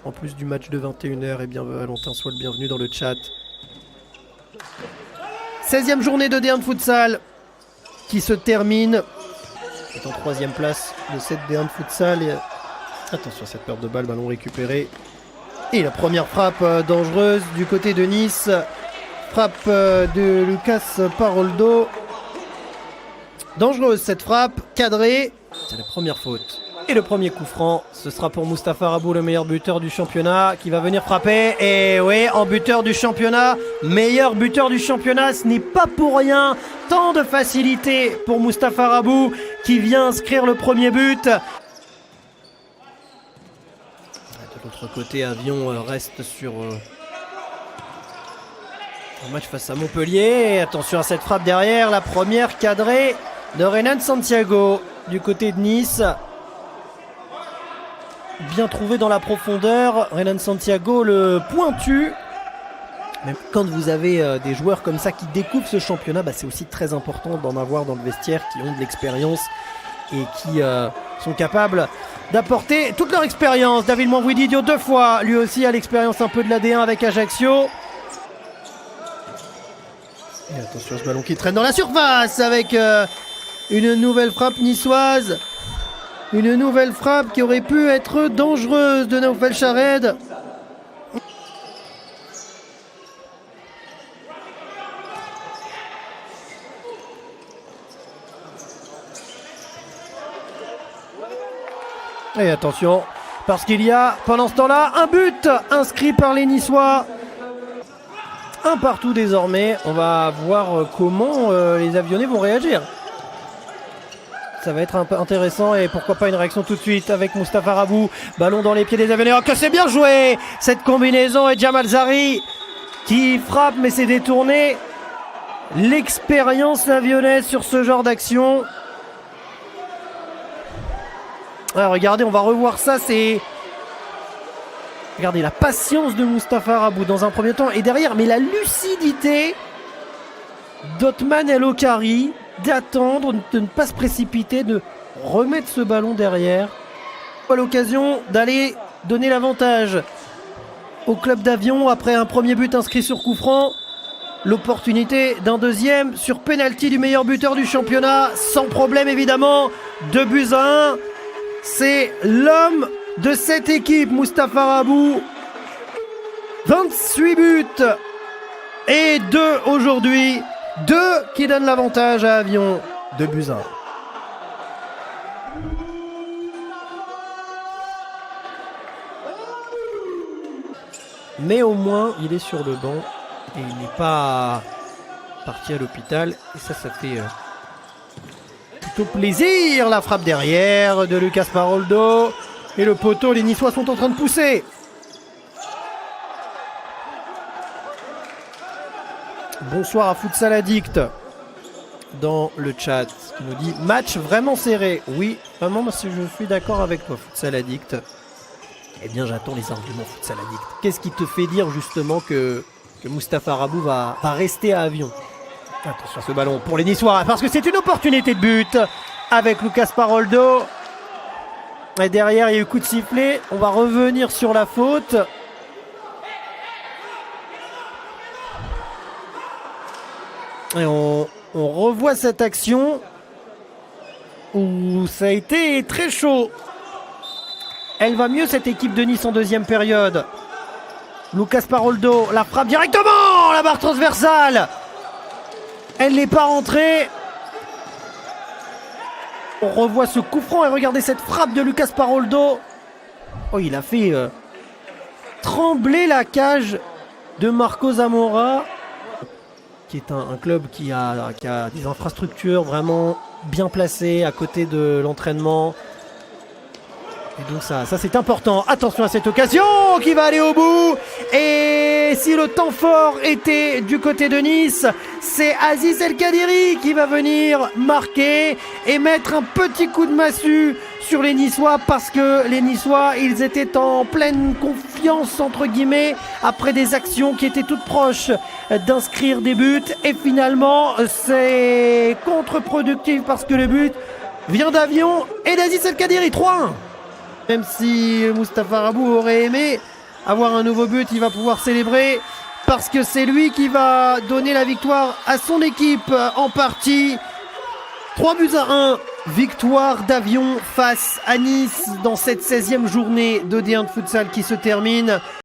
En plus du match de 21h, et bien Valentin, sois le bienvenu dans le chat. 16e journée de D1 de futsal qui se termine. C'est en 3e place de cette D1 de futsal. Et attention à cette perte de balle, ballon récupéré. Et la première frappe dangereuse du côté de Nice. Frappe de Lucas Paroldo. Dangereuse cette frappe, cadrée. C'est la première faute. Et le premier coup franc, ce sera pour Mustapha Rabou, le meilleur buteur du championnat, qui va venir frapper. Et oui, en buteur du championnat, meilleur buteur du championnat, ce n'est pas pour rien. Tant de facilité pour Mustapha Rabou, qui vient inscrire le premier but. De l'autre côté, Avion reste sur un match face à Montpellier. Attention à cette frappe derrière, la première cadrée de Renan Santiago du côté de Nice. Bien trouvé dans la profondeur, Renan Santiago, le pointu. Même quand vous avez des joueurs comme ça qui découvrent ce championnat, c'est aussi très important d'en avoir dans le vestiaire, qui ont de l'expérience et qui sont capables d'apporter toute leur expérience. David Mambouididio 2 fois, lui aussi a l'expérience un peu de la D1 avec Ajaccio. Et attention à ce ballon qui traîne dans la surface avec une nouvelle frappe niçoise. Une nouvelle frappe qui aurait pu être dangereuse de Naoufel Chared. Et attention, parce qu'il y a pendant ce temps-là un but inscrit par les Niçois. Un partout désormais. On va voir comment les Avionnais vont réagir. Ça va être un peu intéressant et pourquoi pas une réaction tout de suite avec Mustapha Rabou. Ballon dans les pieds des Avionnais. Oh, que c'est bien joué cette combinaison, et Jamal Zari qui frappe mais c'est détourné. L'expérience avionnaise sur ce genre d'action. Ah, regardez, on va revoir ça. Regardez la patience de Mustapha Rabou dans un premier temps et derrière, mais la lucidité d'Othman El Okari d'attendre, de ne pas se précipiter, de remettre ce ballon derrière. À l'occasion d'aller donner l'avantage au club d'Avion après un premier but inscrit sur coup franc. L'opportunité d'un deuxième sur penalty du meilleur buteur du championnat, sans problème évidemment. 2-1. C'est l'homme de cette équipe, Mustapha Rabou. 28 buts et 2 aujourd'hui. 2 qui donnent l'avantage à Avion. 2-1. Mais au moins, il est sur le banc et il n'est pas parti à l'hôpital. Et ça fait plutôt plaisir. La frappe derrière de Lucas Paroldo. Et le poteau, les Niçois sont en train de pousser. Bonsoir à Futsal Addict dans le chat qui nous dit match vraiment serré. Oui, vraiment, je suis d'accord avec toi, Futsal Addict. Eh bien, j'attends les arguments, Futsal Addict. Qu'est-ce qui te fait dire justement que Mustapha Rabou va rester à Avion? Attention à ce ballon pour les Niçois, parce que c'est une opportunité de but avec Lucas Paroldo. Et derrière, il y a eu coup de sifflet. On va revenir sur la faute. Et on revoit cette action où ça a été très chaud. Elle va mieux cette équipe de Nice en deuxième période. Lucas Paroldo, la frappe directement, la barre transversale. Elle n'est pas rentrée. On revoit ce coup franc et regardez cette frappe de Lucas Paroldo. Oh, il a fait trembler la cage de Marco Zamora, qui est un club qui a des infrastructures vraiment bien placées à côté de l'entraînement. Et donc ça c'est important. Attention à cette occasion qui va aller au bout. Et si le temps fort était du côté de Nice, c'est Aziz El Kadiri qui va venir marquer et mettre un petit coup de massue sur les Niçois, parce que les Niçois, ils étaient en pleine confiance entre guillemets après des actions qui étaient toutes proches d'inscrire des buts, et finalement c'est contre-productif parce que le but vient d'Avion et d'Aziz El Kadiri. 3-1. Même si Mustapha Rabou aurait aimé avoir un nouveau but, il va pouvoir célébrer parce que c'est lui qui va donner la victoire à son équipe en partie. 3-1, victoire d'Avion face à Nice dans cette 16e journée de D1 de futsal qui se termine.